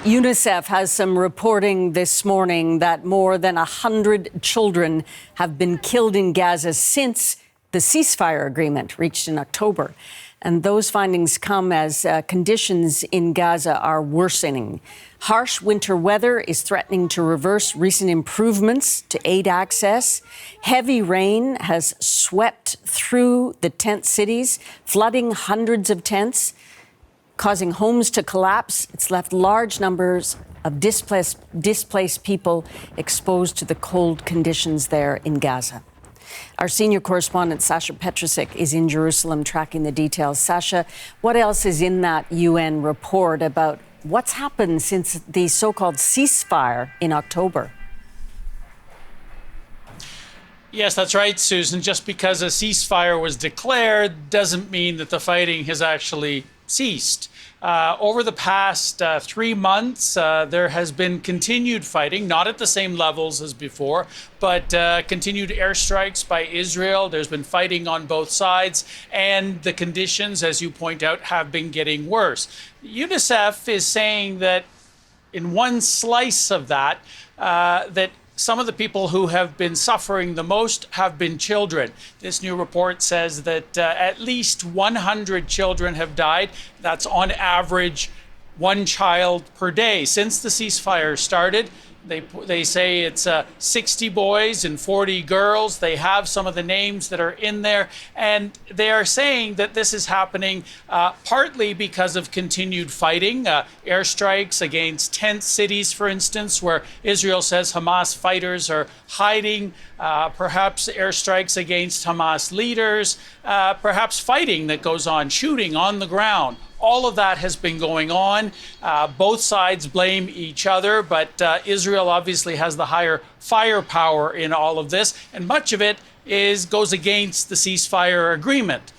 UNICEF has some reporting this morning that more than 100 children have been killed in Gaza since the ceasefire agreement reached in October. And those findings come as conditions in Gaza are worsening. Harsh winter weather is threatening to reverse recent improvements to aid access. Heavy rain has swept through the tent cities, flooding hundreds of tents, causing homes to collapse. It's left large numbers of displaced people exposed to the cold conditions there in Gaza. Our senior correspondent, Sasha Petrusik, is in Jerusalem tracking the details. Sasha, what else is in that UN report about what's happened since the so-called ceasefire in October? Yes, that's right, Susan. Just because a ceasefire was declared doesn't mean that the fighting has actually ceased. Over the past 3 months, there has been continued fighting, not at the same levels as before, but continued airstrikes by Israel. There's been fighting on both sides, and the conditions, as you point out, have been getting worse. UNICEF is saying that in one slice of that, that some of the people who have been suffering the most have been children. This new report says that at least 100 children have died. That's on average 1 child per day. Since the ceasefire started, they say it's 60 boys and 40 girls. They have some of the names that are in there. And they are saying that this is happening partly because of continued fighting, airstrikes against tent cities, for instance, where Israel says Hamas fighters are hiding, perhaps airstrikes against Hamas leaders, perhaps fighting that goes on, shooting on the ground. All of that has been going on. Both sides blame each other, but Israel obviously has the higher firepower in all of this, and much of it goes against the ceasefire agreement.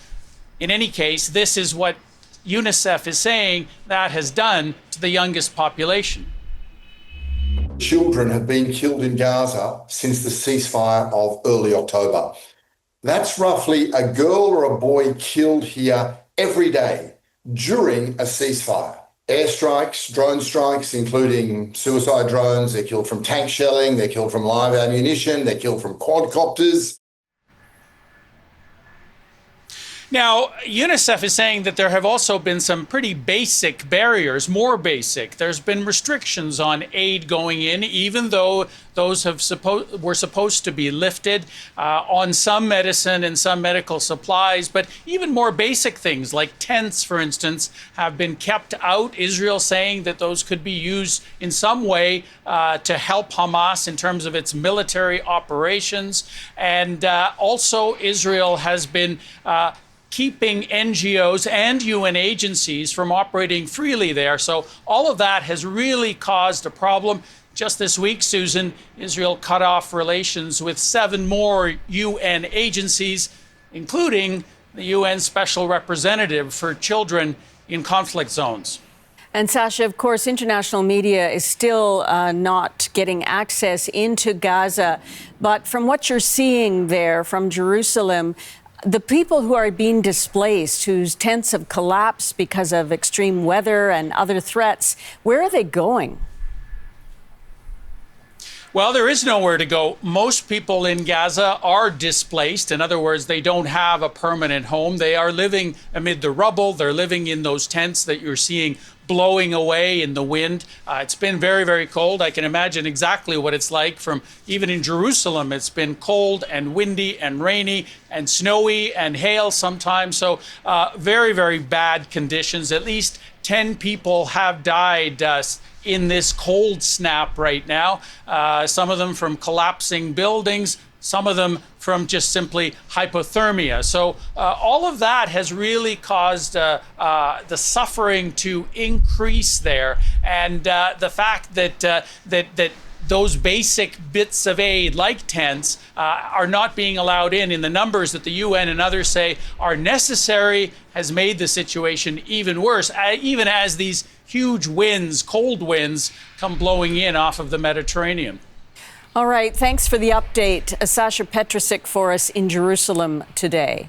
In any case, this is what UNICEF is saying that has done to the youngest population. Children have been killed in Gaza since the ceasefire of early October. That's roughly a girl or a boy killed here every day during a ceasefire. Airstrikes, drone strikes, including suicide drones. They're killed from tank shelling. They're killed from live ammunition. They're killed from quadcopters. Now, UNICEF is saying that there have also been some pretty basic barriers, more basic. There's been restrictions on aid going in, even though those were supposed to be lifted on some medicine and some medical supplies. But even more basic things like tents, for instance, have been kept out. Israel saying that those could be used in some way to help Hamas in terms of its military operations. And also Israel has been keeping NGOs and UN agencies from operating freely there. So all of that has really caused a problem. Just this week, Susan, Israel cut off relations with 7 more UN agencies, including the UN Special Representative for Children in Conflict Zones. And Sasha, of course, international media is still not getting access into Gaza. But from what you're seeing there from Jerusalem, the people who are being displaced, whose tents have collapsed because of extreme weather and other threats, where are they going? Well, there is nowhere to go. Most people in Gaza are displaced. In other words, they don't have a permanent home. They are living amid the rubble. They're living in those tents that you're seeing blowing away in the wind. It's been very, very cold. I can imagine exactly what it's like from even in Jerusalem. It's been cold and windy and rainy and snowy and hail sometimes. So very, very bad conditions. At least 10 people have died in this cold snap right now. Some of them from collapsing buildings, some of them from just simply hypothermia. So all of that has really caused the suffering to increase there. And the fact that those basic bits of aid, like tents, are not being allowed in the numbers that the UN and others say are necessary, has made the situation even worse, even as these huge winds, cold winds, come blowing in off of the Mediterranean. All right, thanks for the update. Sasha Petrusik for us in Jerusalem today.